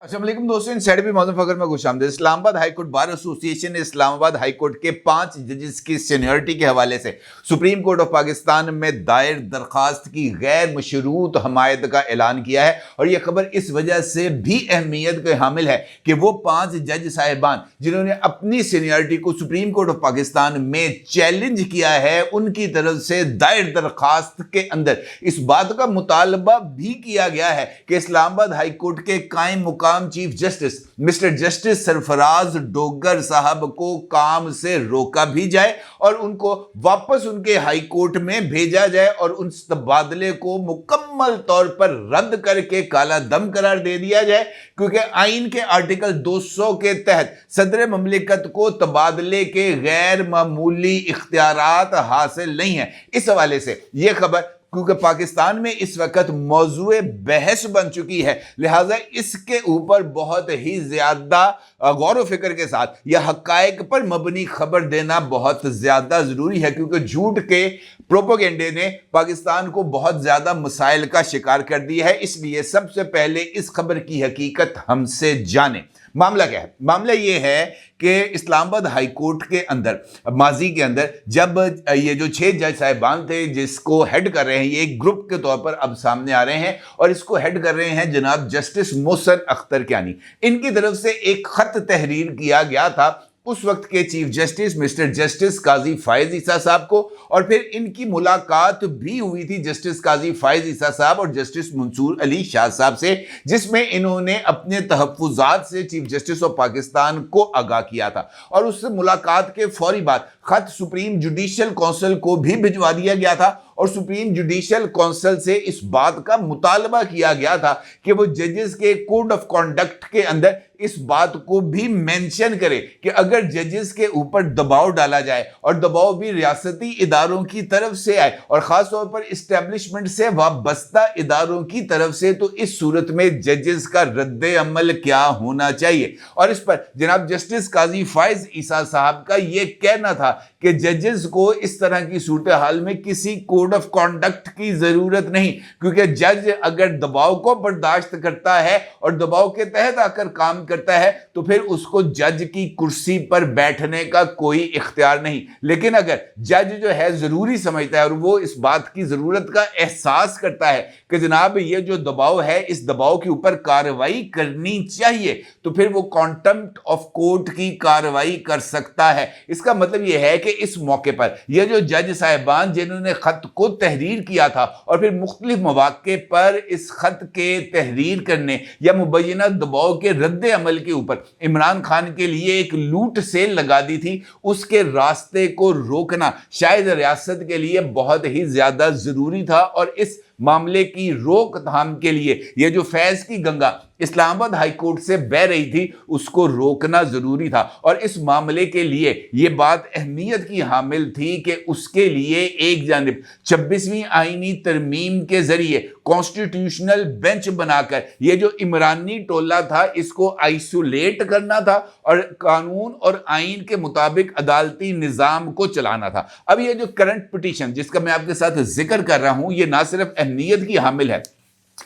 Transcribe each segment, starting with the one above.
अस्सलाम वालेकुम दोस्तों, इनसाइड भी मौजूद फकर में खुशामदीद। Islamabad high court bar association ने इस्लामाबाद हाई कोर्ट के 5 जजेस की सीनियरिटी के हवाले से सुप्रीम कोर्ट ऑफ पाकिस्तान में दायर दरखास्त की गैर मशरूत हमायत का ऐलान किया है। और यह खबर इस वजह से भी अहमियत के हामिल है कि वो 5 जज साहिबान जिन्होंने अपनी सीनियरिटी को सुप्रीम कोर्ट ऑफ पाकिस्तान में चैलेंज किया है, उनकी तरफ से दायर दरखास्त के अंदर इस बात का मुतालबा भी किया गया है कि इस्लामाबाद हाई कोर्ट के कायम मुकाम chief justice mister justice Sarfaraz Dogar साहब को काम से रोका भी जाए और उनको वापस उनके हाई कोर्ट में भेजा जाए और उन तबादले को मुकम्मल तौर पर रद्द करके काला दम करार दे दिया जाए, क्योंकि आइन के आर्टिकल 200 के तहत सदर ममलिकत को तबादले के गैर मामूली इख्तियारात हासिल नहीं है। इस हवाले से यह खबर क्योंकि पाकिस्तान में इस वक्त मौजूए बहस बन चुकी है, लिहाजा इसके ऊपर बहुत ही ज्यादा गौर व फिक्र के साथ यह हकायक पर मबनी खबर देना बहुत ज्यादा जरूरी है, क्योंकि झूठ के प्रोपेगेंडे ने पाकिस्तान को बहुत ज्यादा मसाइल का शिकार कर दिया है। इसलिए सबसे पहले इस खबर की हकीकत हमसे जाने। मामला क्या है? मामला यह है कि इस्लामाबाद हाई कोर्ट के अंदर माजी के अंदर जब ये जो 6 जज साहिबान थे जिसको हेड कर रहे हैं, ये एक ग्रुप के तौर पर अब सामने आ रहे हैं और इसको हेड कर रहे हैं जनाब जस्टिस मोहसिन अख्तर कियानी। इनकी तरफ से एक खत तहरीर किया गया था उस वक्त के चीफ जस्टिस मिस्टर जस्टिस काजी फायज ईसा साहब को, और फिर इनकी मुलाकात भी हुई थी जस्टिस काजी फायज ईसा साहब और जस्टिस मंसूर अली शाह साहब से, जिसमें इन्होंने अपने तहफ्फुजात से चीफ जस्टिस ऑफ पाकिस्तान को आगाह किया था। और उस मुलाकात के फौरी बाद खत सुप्रीम जुडिशियल काउंसिल को भी भिजवा दिया गया था और सुप्रीम जुडिशियल काउंसिल से इस बात का मुतालबा किया गया था कि वो जजेस के कोड ऑफ कॉन्डक्ट के अंदर इस बात को भी मेंशन करे कि अगर जजेस के ऊपर दबाव डाला जाए और दबाव भी रियासती इदारों की तरफ से आए और खास तौर पर इस्टेब्लिशमेंट से वाबस्ता इदारों की तरफ से, तो इस सूरत में जजेस का रद्द अमल क्या होना चाहिए। और इस पर जनाब जस्टिस काजी फायज ईसा साहब का यह कहना था कि जजेस को इस तरह की सूरत हाल में किसी कोड ऑफ कॉन्डक्ट की जरूरत नहीं, क्योंकि जज अगर दबाव को बर्दाश्त करता है और दबाव के तहत आकर काम करता है तो फिर उसको जज की कुर्सी पर बैठने का कोई इख्तियार नहीं। लेकिन अगर जज जो है जरूरी समझता है और वो इस बात की जरूरत का एहसास करता है कि जनाब ये जो दबाव है इस दबाव के ऊपर कार्रवाई करनी चाहिए, तो फिर वो कॉन्टेम्प्ट ऑफ कोर्ट की कार्रवाई कर सकता है। इसका मतलब यह है कि इस मौके पर ये जो जज साहिबान जिन्होंने खत को तहरीर किया था और फिर मुख्तलिफ मौके पर इस खत के तहरीर करने या मुबैना दबाव के रद्द अमल के ऊपर इमरान खान के लिए एक लूट सेल लगा दी थी, उसके रास्ते को रोकना शायद रियासत के लिए बहुत ही ज्यादा जरूरी था। और इस मामले की रोकथाम के लिए ये जो फैज की गंगा इस्लामाबाद हाई कोर्ट से बह रही थी उसको रोकना जरूरी था। और इस मामले के लिए ये बात अहमियत की हामिल थी कि उसके लिए एक जानिब 26वीं आईनी तरमीम के जरिए कॉन्स्टिट्यूशनल बेंच बनाकर ये जो इमरानी टोला था इसको आइसोलेट करना था और कानून और आइन के मुताबिक अदालती निजाम को चलाना था। अब ये जो करंट पिटीशन जिसका मैं आपके साथ जिक्र कर रहा हूं, ये ना सिर्फ अहमियत की हामिल है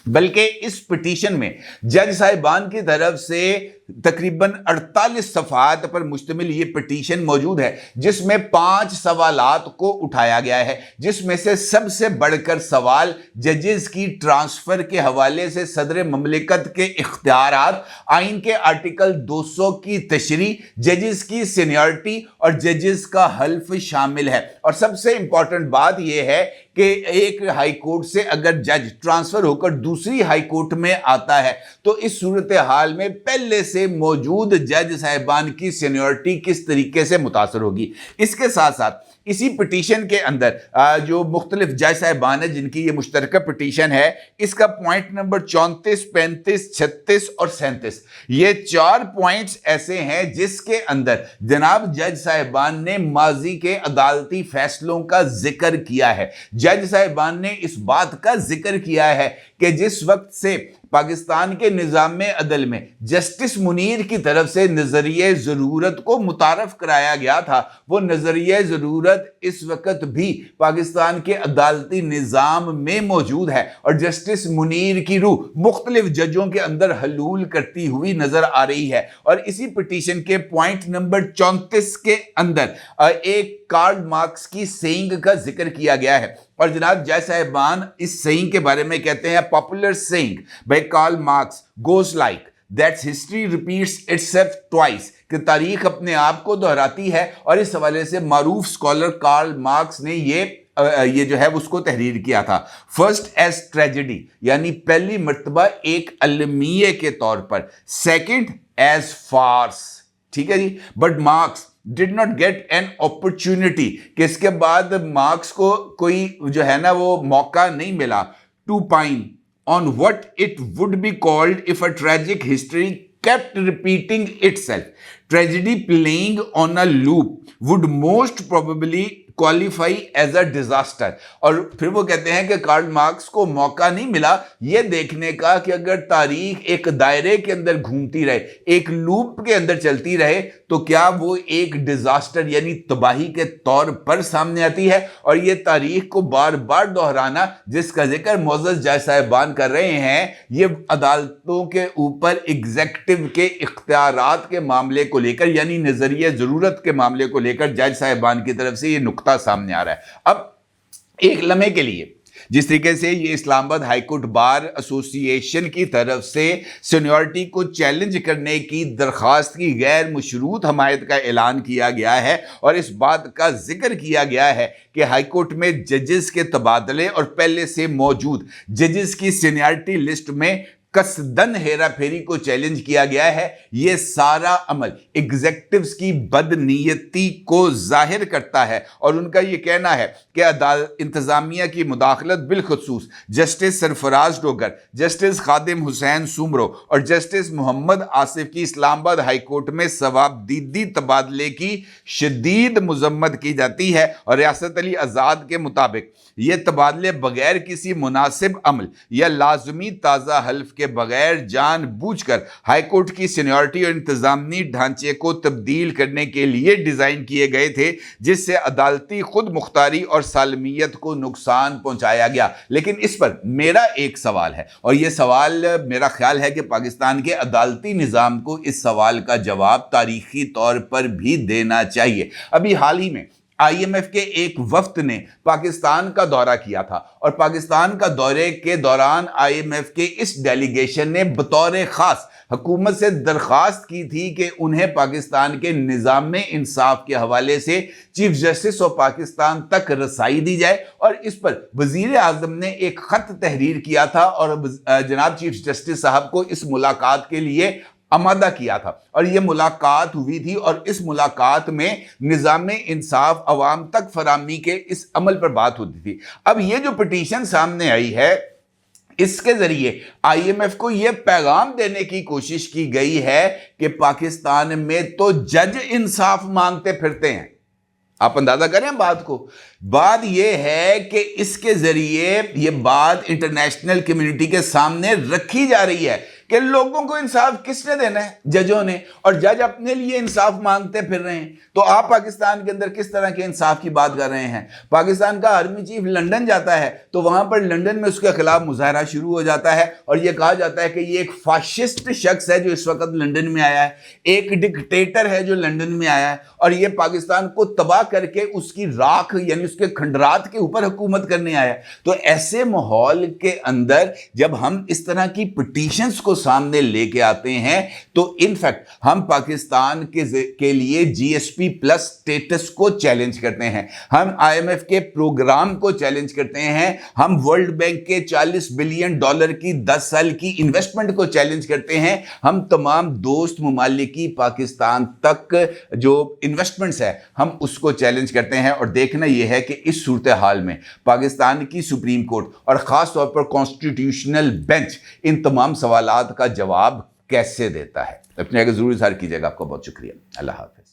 बल्कि इस पिटीशन में जज साहिबान की तरफ से तकरीबन 48 सफ़हात पर मुश्तमिल ये पिटीशन मौजूद है, जिसमें 5 सवालात को उठाया गया है, जिसमें से सबसे बढ़कर सवाल जजेस की ट्रांसफर के हवाले से सदर ममलिकत के इख्तियारात, आइन के आर्टिकल 200 की तशरीह, जजेस की सीनियरिटी और जजेस का हल्फ शामिल है। और सबसे इंपॉर्टेंट बात यह है कि एक हाई कोर्ट से अगर जज ट्रांसफर होकर दूसरी हाई कोर्ट में आता है तो इस सूरत हाल में पहले से मौजूद जज साहिबान की सीनियरिटी किस तरीके से मुतासर होगी। इसके साथ साथ इसी पिटीशन के अंदर जो मुख्तलिफ जज साहिबान है जिनकी ये मुश्तरका पिटीशन है, इसका पॉइंट नंबर 34, 35, 36 और 37, ये 4 पॉइंट्स ऐसे हैं जिसके अंदर जनाब जज साहिबान ने माजी के अदालती फैसलों का जिक्र किया है। जज साहिबान ने इस बात का जिक्र किया है कि जिस वक्त से پاکستان کے نظام عدل میں جسٹس منیر کی طرف سے نظریہ ضرورت کو متعارف کرایا گیا تھا، وہ نظریہ ضرورت اس وقت بھی پاکستان کے عدالتی نظام میں موجود ہے، اور جسٹس منیر کی روح مختلف ججوں کے اندر حلول کرتی ہوئی نظر آ رہی ہے۔ اور اسی پٹیشن کے پوائنٹ نمبر 34 کے اندر ایک کارل مارکس کی سینگ کا ذکر کیا گیا ہے، اور جناب جج صاحبان اس سینگ کے بارے میں کہتے ہیں popular saying by Karl Marx goes like that history repeats itself twice، کہ تاریخ اپنے آپ کو دہراتی ہے، اور اس حوالے سے معروف سکولر کارل مارکس نے یہ جو ہے اس کو تحریر کیا تھا۔ فرسٹ ایز ٹریجڈی، یعنی پہلی مرتبہ ایک المیہ کے طور پر، سیکنڈ ایز فارس، ٹھیک ہے جی، but marks did not get an opportunity، کہ اس کے بعد مارکس کو کوئی جو ہے نا وہ موقع نہیں ملا to pine on what it would be called if a tragic history kept repeating itself. Tragedy playing on a loop would most probably qualify as a disaster۔ اور پھر وہ کہتے ہیں کہ کارل مارکس کو موقع نہیں ملا یہ دیکھنے کا کہ اگر تاریخ ایک دائرے کے اندر گھومتی رہے، ایک لوپ کے اندر چلتی رہے، تو کیا وہ ایک ڈیزاسٹر یعنی تباہی کے طور پر سامنے آتی ہے۔ اور یہ تاریخ کو بار بار دہرانا جس کا ذکر معزز جج صاحبان کر رہے ہیں، یہ عدالتوں کے اوپر ایگزیکٹو کے اختیارات کے معاملے کو لے کر، یعنی نظریہ ضرورت کے معاملے کو لے کر جج صاحبان کی طرف سے یہ نقطہ سامنے آ رہا ہے۔ اب ایک لمحے کے لیے جس طریقے سے یہ اسلام آباد ہائی کورٹ بار ایسوسی ایشن کی طرف سے سینیورٹی کو چیلنج کرنے کی درخواست کی غیر مشروط حمایت کا اعلان کیا گیا ہے، اور اس بات کا ذکر کیا گیا ہے کہ ہائی کورٹ میں ججز کے تبادلے اور پہلے سے موجود ججز کی سینیورٹی لسٹ میں قصدن ہیرا پھیری کو چیلنج کیا گیا ہے۔ یہ سارا عمل ایگزیکٹوز کی بدنیتی کو ظاہر کرتا ہے، اور ان کا یہ کہنا ہے کہ انتظامیہ کی مداخلت بالخصوص جسٹس سرفراز ڈوگر، جسٹس خادم حسین سومرو اور جسٹس محمد آصف کی اسلام آباد ہائی کورٹ میں ثوابدیدی تبادلے کی شدید مذمت کی جاتی ہے، اور ریاست علی آزاد کے مطابق یہ تبادلے بغیر کسی مناسب عمل یا لازمی تازہ حلف کے بغیر جان بوجھ کر ہائی کورٹ کی سینیورٹی اور انتظامی ڈھانچے کو تبدیل کرنے کے لیے ڈیزائن کیے گئے تھے، جس سے عدالتی خود مختاری اور سالمیت کو نقصان پہنچایا گیا۔ لیکن اس پر میرا ایک سوال ہے، اور یہ سوال میرا خیال ہے کہ پاکستان کے عدالتی نظام کو اس سوال کا جواب تاریخی طور پر بھی دینا چاہیے۔ ابھی حال ہی میں آئی ایم ایف کے ایک وفد نے پاکستان کا دورہ کیا تھا، اور پاکستان کا دورے کے دوران آئی ایم ایف کے اس ڈیلیگیشن نے بطور خاص حکومت سے درخواست کی تھی کہ انہیں پاکستان کے نظام انصاف کے حوالے سے چیف جسٹس آف پاکستان تک رسائی دی جائے، اور اس پر وزیر اعظم نے ایک خط تحریر کیا تھا اور جناب چیف جسٹس صاحب کو اس ملاقات کے لیے آمادہ کیا تھا، اور یہ ملاقات ہوئی تھی، اور اس ملاقات میں نظام انصاف عوام تک فراہمی کے اس عمل پر بات ہوتی تھی۔ اب یہ جو پٹیشن سامنے آئی ہے، اس کے ذریعے آئی ایم ایف کو یہ پیغام دینے کی کوشش کی گئی ہے کہ پاکستان میں تو جج انصاف مانگتے پھرتے ہیں۔ آپ اندازہ کریں بات کو، بات یہ ہے کہ اس کے ذریعے یہ بات انٹرنیشنل کمیونٹی کے سامنے رکھی جا رہی ہے کہ لوگوں کو انصاف کس نے دینا ہے؟ ججوں نے، اور جج اپنے لیے انصاف مانگتے پھر رہے ہیں۔ تو آپ پاکستان کے اندر کس طرح کے انصاف کی بات کر رہے ہیں؟ پاکستان کا آرمی چیف لندن جاتا ہے تو وہاں پر لندن میں اس کے خلاف مظاہرہ شروع ہو جاتا ہے، اور یہ کہا جاتا ہے کہ یہ ایک فاشسٹ شخص ہے جو اس وقت لندن میں آیا ہے، ایک ڈکٹیٹر ہے جو لندن میں آیا ہے، اور یہ پاکستان کو تباہ کر کے اس کی راکھ یعنی اس کے کھنڈرات کے اوپر حکومت کرنے آیا ہے۔ تو ایسے ماحول کے اندر جب ہم اس طرح کی پٹیشنز کو سامنے لے کے آتے ہیں تو انفیکٹ ہم پاکستان کے لیے جی ایس پی پلس سٹیٹس کو چیلنج کرتے ہیں، ہم آئی ایم ایف کے پروگرام کو چیلنج کرتے ہیں، ہم ورلڈ بینک کے $40 بلین کی 10 سال کی انویسٹمنٹ کو چیلنج کرتے ہیں، ہم تمام دوست ممالک کی پاکستان تک جو انویسٹمنٹس ہے ہم اس کو چیلنج کرتے ہیں۔ اور دیکھنا یہ ہے کہ اس صورتحال میں پاکستان کی سپریم کورٹ اور خاص طور پر کانسٹیٹیوشنل بینچ ان تمام سوالات کا جواب کیسے دیتا ہے۔ اپنے ضرور اظہار کیجیے گا۔ آپ کو بہت شکریہ۔ اللہ حافظ۔